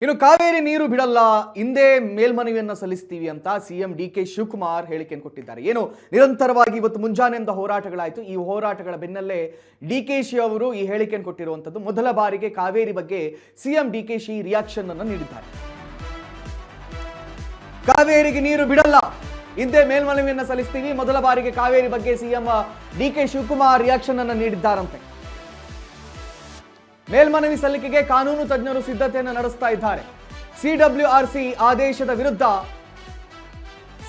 ಇನ್ನು ಕಾವೇರಿ ನೀರು ಬಿಡಲ್ಲ, ಹಿಂದೆ ಮೇಲ್ಮನವಿಯನ್ನ ಸಲ್ಲಿಸ್ತೀವಿ ಅಂತ ಸಿಎಂ ಡಿಕೆ ಶಿವಕುಮಾರ್ ಹೇಳಿಕೆಯನ್ನು ಕೊಟ್ಟಿದ್ದಾರೆ. ಏನು ನಿರಂತರವಾಗಿ ಇವತ್ತು ಮುಂಜಾನೆಯಿಂದ ಹೋರಾಟಗಳಾಯಿತು. ಈ ಹೋರಾಟಗಳ ಬೆನ್ನಲ್ಲೇ ಡಿಕೆಶಿ ಅವರು ಈ ಹೇಳಿಕೆಯನ್ನು ಕೊಟ್ಟಿರುವಂತದ್ದು. ಮೊದಲ ಬಾರಿಗೆ ಕಾವೇರಿ ಬಗ್ಗೆ ಸಿಎಂ ಡಿಕೆಶಿ ರಿಯಾಕ್ಷನ್ ಅನ್ನು ನೀಡಿದ್ದಾರೆ. ಕಾವೇರಿಗೆ ನೀರು ಬಿಡಲ್ಲ, ಹಿಂದೆ ಮೇಲ್ಮನವಿಯನ್ನ ಸಲ್ಲಿಸ್ತೀವಿ. ಮೊದಲ ಬಾರಿಗೆ ಕಾವೇರಿ ಬಗ್ಗೆ ಸಿಎಂ ಡಿಕೆ ಶಿವಕುಮಾರ್ ರಿಯಾಕ್ಷನ್ ಅನ್ನು ನೀಡಿದ್ದಾರಂತೆ. ಮೇಲ್ಮನವಿ ಸಲ್ಲಿಕೆಗೆ ಕಾನೂನು ತಜ್ಞರು ಸಿದ್ಧತೆಯನ್ನು ನಡೆಸ್ತಾ ಇದ್ದಾರೆ. ಸಿಡಬ್ಲ್ಯೂಆರ್ಸಿ ಆದೇಶದ ವಿರುದ್ಧ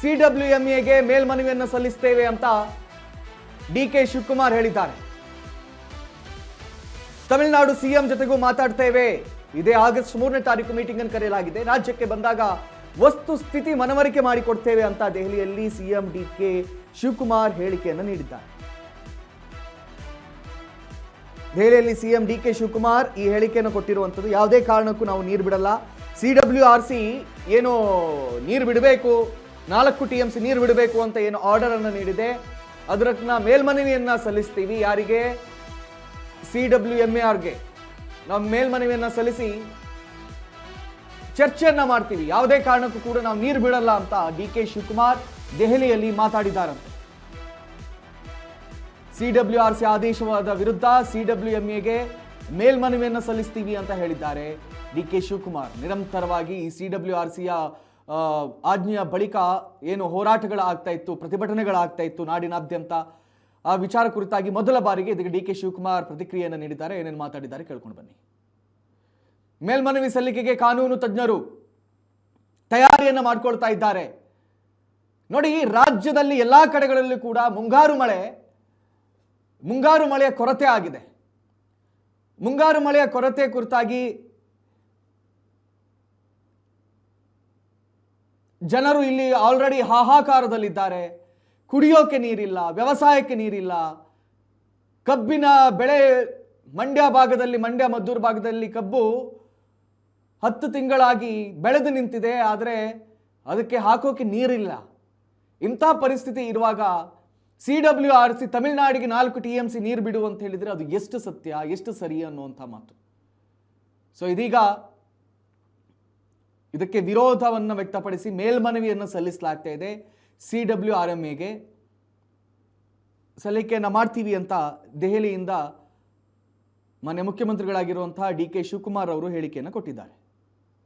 ಸಿಡಬ್ಲ್ಯೂಎಂಎಗೆ ಮೇಲ್ಮನವಿಯನ್ನು ಸಲ್ಲಿಸುತ್ತೇವೆ ಅಂತ ಡಿಕೆ ಶಿವಕುಮಾರ್ ಹೇಳಿದ್ದಾರೆ. ತಮಿಳುನಾಡು ಸಿಎಂ ಜೊತೆಗೂ ಮಾತಾಡ್ತೇವೆ. ಇದೇ ಆಗಸ್ಟ್ 3ನೇ ತಾರೀಕು ಮೀಟಿಂಗ್ ಅನ್ನು ಕರೆಯಲಾಗಿದೆ. ರಾಜ್ಯಕ್ಕೆ ಬಂದಾಗ ವಸ್ತು ಸ್ಥಿತಿ ಮನವರಿಕೆ ಮಾಡಿಕೊಡ್ತೇವೆ ಅಂತ ದೆಹಲಿಯಲ್ಲಿ ಸಿಎಂ ಡಿಕೆ ಶಿವಕುಮಾರ್ ಹೇಳಿಕೆಯನ್ನು ನೀಡಿದ್ದಾರೆ. ದೆಹಲಿಯಲ್ಲಿ ಸಿಎಂ ಡಿಕೆ ಶಿವಕುಮಾರ್ ಈ ಹೇಳಿಕೆಯನ್ನು ಕೊಟ್ಟಿರುವಂಥದ್ದು. ಯಾವುದೇ ಕಾರಣಕ್ಕೂ ನಾವು ನೀರು ಬಿಡಲ್ಲ, ಸಿಡಬ್ಲ್ಯೂಆರ್ಸಿ ಏನು ನೀರು ಬಿಡಬೇಕು, 4 TMC ನೀರು ಬಿಡಬೇಕು ಅಂತ ಏನು ಆರ್ಡರ್ ಅನ್ನು ನೀಡಿದೆ, ಅದನ್ನ ಮೇಲ್ಮನವಿಯನ್ನ ಸಲ್ಲಿಸ್ತೀವಿ. ಯಾರಿಗೆ? CWMARಗೆ ನಾವು ಮೇಲ್ಮನವಿಯನ್ನ ಸಲ್ಲಿಸಿ ಚರ್ಚೆಯನ್ನ ಮಾಡ್ತೀವಿ. ಯಾವುದೇ ಕಾರಣಕ್ಕೂ ಕೂಡ ನಾವು ನೀರು ಬಿಡಲ್ಲ ಅಂತ ಡಿಕೆ ಶಿವಕುಮಾರ್ ದೆಹಲಿಯಲ್ಲಿ ಮಾತಾಡಿದ್ದಾರಂತೆ. ಸಿಡಬ್ಲ್ಯೂಆರ್ಸಿ ಆದೇಶವಾದ ವಿರುದ್ಧ ಸಿಡಬ್ಲ್ಯೂಎಂಎಗೆ ಮೇಲ್ಮನವಿಯನ್ನು ಸಲ್ಲಿಸ್ತೀವಿ ಅಂತ ಹೇಳಿದ್ದಾರೆ ಡಿಕೆ ಶಿವಕುಮಾರ್. ನಿರಂತರವಾಗಿ ಈ ಸಿಡಬ್ಲ್ಯೂಆರ್ಸಿಯ ಆಜ್ಞೆಯ ಬಳಿಕ ಏನು ಹೋರಾಟಗಳಾಗ್ತಾ ಇತ್ತು, ಪ್ರತಿಭಟನೆಗಳಾಗ್ತಾ ಇತ್ತು ನಾಡಿನಾದ್ಯಂತ, ಆ ವಿಚಾರ ಕುರಿತಾಗಿ ಮೊದಲ ಬಾರಿಗೆ ಇದಕ್ಕೆ ಡಿಕೆ ಶಿವಕುಮಾರ್ ಪ್ರತಿಕ್ರಿಯೆಯನ್ನು ನೀಡಿದ್ದಾರೆ. ಏನೇನು ಮಾತಾಡಿದ್ದಾರೆ ಕೇಳ್ಕೊಂಡು ಬನ್ನಿ. ಮೇಲ್ಮನವಿ ಸಲ್ಲಿಕೆಗೆ ಕಾನೂನು ತಜ್ಞರು ತಯಾರಿಯನ್ನು ಮಾಡ್ಕೊಳ್ತಾ ಇದ್ದಾರೆ. ನೋಡಿ, ರಾಜ್ಯದಲ್ಲಿ ಎಲ್ಲಾ ಕಡೆಗಳಲ್ಲೂ ಕೂಡ ಮುಂಗಾರು ಮಳೆಯ ಕೊರತೆ ಆಗಿದೆ. ಮುಂಗಾರು ಮಳೆಯ ಕೊರತೆ ಕುರಿತಾಗಿ ಜನರು ಇಲ್ಲಿ ಆಲ್ರೆಡಿ ಹಾಹಾಕಾರದಲ್ಲಿದ್ದಾರೆ. ಕುಡಿಯೋಕೆ ನೀರಿಲ್ಲ, ವ್ಯವಸಾಯಕ್ಕೆ ನೀರಿಲ್ಲ. ಕಬ್ಬಿನ ಬೆಳೆ ಮಂಡ್ಯ ಮದ್ದೂರು ಭಾಗದಲ್ಲಿ ಕಬ್ಬು 10 ತಿಂಗಳಾಗಿ ಬೆಳೆದು ನಿಂತಿದೆ, ಆದರೆ ಅದಕ್ಕೆ ಹಾಕೋಕೆ ನೀರಿಲ್ಲ. ಇಂಥ ಪರಿಸ್ಥಿತಿ ಇರುವಾಗ ಸಿಡಬ್ಲ್ಯೂಆರ್ಸಿ ತಮಿಳುನಾಡಿಗೆ 4 TMC ನೀರು ಬಿಡು ಅಂತ ಹೇಳಿದರೆ ಅದು ಎಷ್ಟು ಸತ್ಯ, ಎಷ್ಟು ಸರಿ ಅನ್ನುವಂಥ ಮಾತು. ಸೊ ಇದೀಗ ಇದಕ್ಕೆ ವಿರೋಧವನ್ನು ವ್ಯಕ್ತಪಡಿಸಿ ಮೇಲ್ಮನವಿಯನ್ನು ಸಲ್ಲಿಸಲಾಗ್ತಾ ಇದೆ. CWRMAಗೆ ಸಲ್ಲಿಕೆಯನ್ನು ಮಾಡ್ತೀವಿ ಅಂತ ದೆಹಲಿಯಿಂದ ಮಾನ್ಯ ಮುಖ್ಯಮಂತ್ರಿಗಳಾಗಿರುವಂತಹ ಡಿಕೆ ಶಿವಕುಮಾರ್ ಅವರು ಹೇಳಿಕೆಯನ್ನು ಕೊಟ್ಟಿದ್ದಾರೆ.